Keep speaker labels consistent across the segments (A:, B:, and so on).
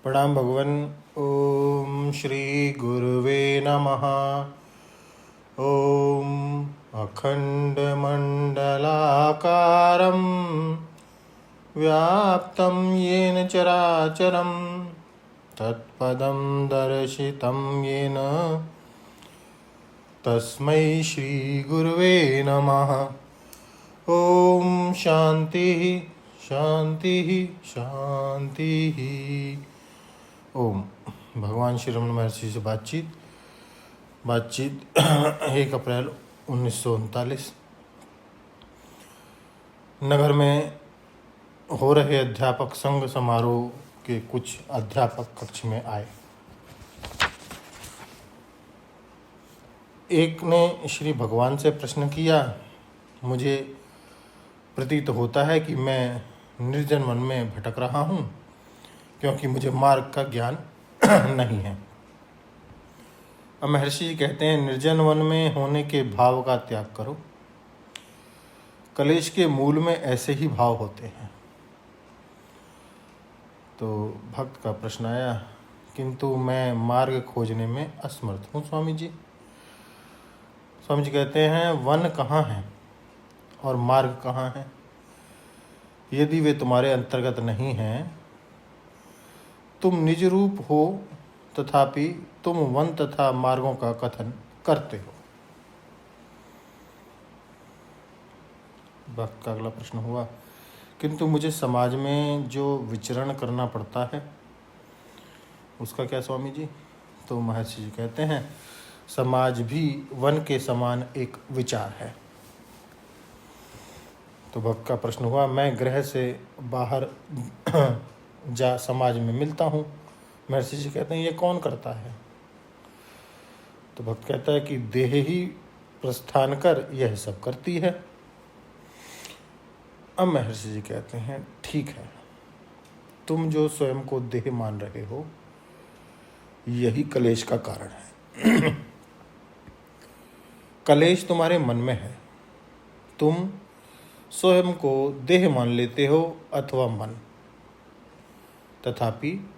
A: प्रणाम भगवन। ओम श्री गुरुवे नमः। ओम अखंडमंडलाकारं व्याप्तं येन चराचरं तत्पदं दर्शितं येन तस्मै श्री गुरुवे नमः। ओम शांति शांति शांति। ओम भगवान श्री रमन महर्षि से बातचीत 1 अप्रैल 1939 नगर में हो रहे अध्यापक संघ समारोह के कुछ अध्यापक कक्ष में आए। एक ने श्री भगवान से प्रश्न किया, मुझे प्रतीत होता है कि मैं निर्जन वन में भटक रहा हूँ, क्योंकि मुझे मार्ग का ज्ञान नहीं है। अब महर्षि जी कहते हैं, निर्जन वन में होने के भाव का त्याग करो। कलेश के मूल में ऐसे ही भाव होते हैं। तो भक्त का प्रश्न आया, किंतु मैं मार्ग खोजने में असमर्थ हूँ स्वामी जी। स्वामी जी कहते हैं, वन कहाँ है और मार्ग कहाँ है? यदि वे तुम्हारे अंतर्गत नहीं हैं, तुम निज रूप हो, तथापि तुम वन तथा मार्गों का कथन करते हो। भक्त का अगला प्रश्न हुआ, किंतु मुझे समाज में जो विचरण करना पड़ता है उसका क्या स्वामी जी? तो महर्षि जी कहते हैं, समाज भी वन के समान एक विचार है। तो भक्त का प्रश्न हुआ, मैं गृह से बाहर जा समाज में मिलता हूँ। महर्षि जी कहते हैं, ये कौन करता है? तो भक्त कहता है कि देह ही प्रस्थान कर यह सब करती है। अब महर्षि जी कहते हैं, ठीक है, तुम जो स्वयं को देह मान रहे हो यही कलेश का कारण है। कलेश तुम्हारे मन में है। तुम स्वयं को देह मान लेते हो अथवा मन। तथापि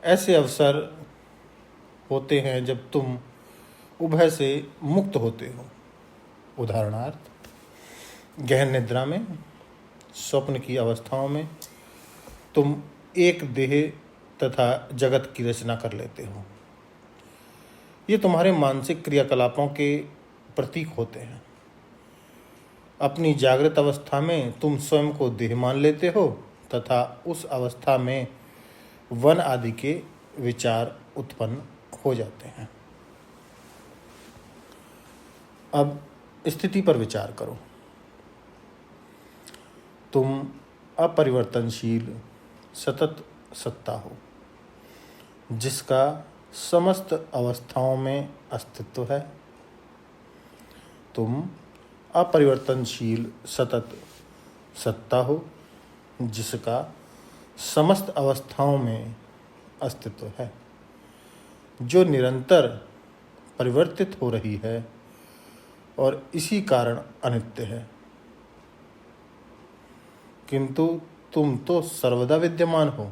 A: ऐसे अवसर होते हैं जब तुम उभय से मुक्त होते हो। उदाहरणार्थ, गहन निद्रा में, स्वप्न की अवस्थाओं में तुम एक देह तथा जगत की रचना कर लेते हो। ये तुम्हारे मानसिक क्रियाकलापों के प्रतीक होते हैं। अपनी जागृत अवस्था में तुम स्वयं को देह मान लेते हो तथा उस अवस्था में वन आदि के विचार उत्पन्न हो जाते हैं। अब स्थिति पर विचार करो। तुम अपरिवर्तनशील सतत सत्ता हो, जिसका समस्त अवस्थाओं में अस्तित्व है। तुम अपरिवर्तनशील सतत सत्ता हो, जिसका समस्त अवस्थाओं में अस्तित्व है, जो निरंतर परिवर्तित हो रही है और इसी कारण अनित्य है। किंतु तुम तो सर्वदा विद्यमान हो।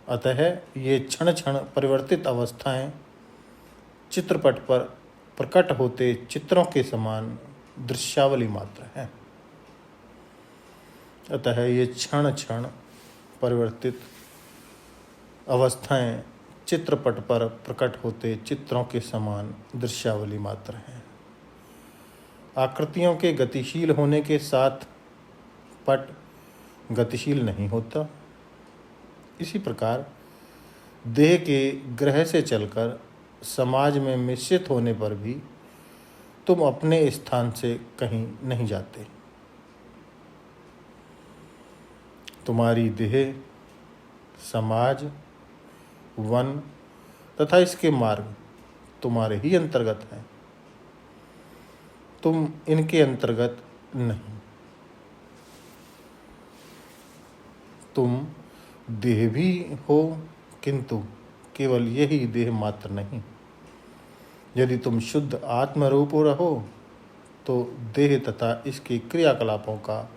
A: अतः ये क्षण क्षण परिवर्तित अवस्थाएं चित्रपट पर प्रकट होते चित्रों के समान दृश्यावली मात्र है। अतः ये क्षण क्षण परिवर्तित अवस्थाएं चित्रपट पर प्रकट होते चित्रों के समान दृश्यावली मात्र है। आकृतियों के गतिशील होने के साथ पट गतिशील नहीं होता। इसी प्रकार देह के ग्रह से चलकर समाज में मिश्रित होने पर भी तुम अपने स्थान से कहीं नहीं जाते। तुम्हारी देह, समाज, वन तथा इसके मार्ग तुम्हारे ही अंतर्गत हैं। तुम इनके अंतर्गत नहीं। तुम देह भी हो, किंतु केवल यही देह मात्र नहीं। यदि तुम शुद्ध आत्मरूप रहो तो देह तथा इसके क्रियाकलापों का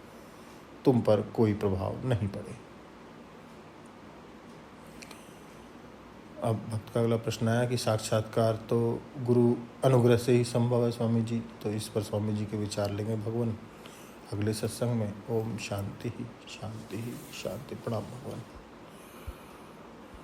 A: तुम पर कोई प्रभाव नहीं पड़े। अब भक्त का अगला प्रश्न आया कि साक्षात्कार तो गुरु अनुग्रह से ही संभव है स्वामी जी, तो इस पर स्वामी जी के विचार लेंगे भगवान अगले सत्संग में। ओम शांति ही शांति ही शांति। प्रणाम भगवान।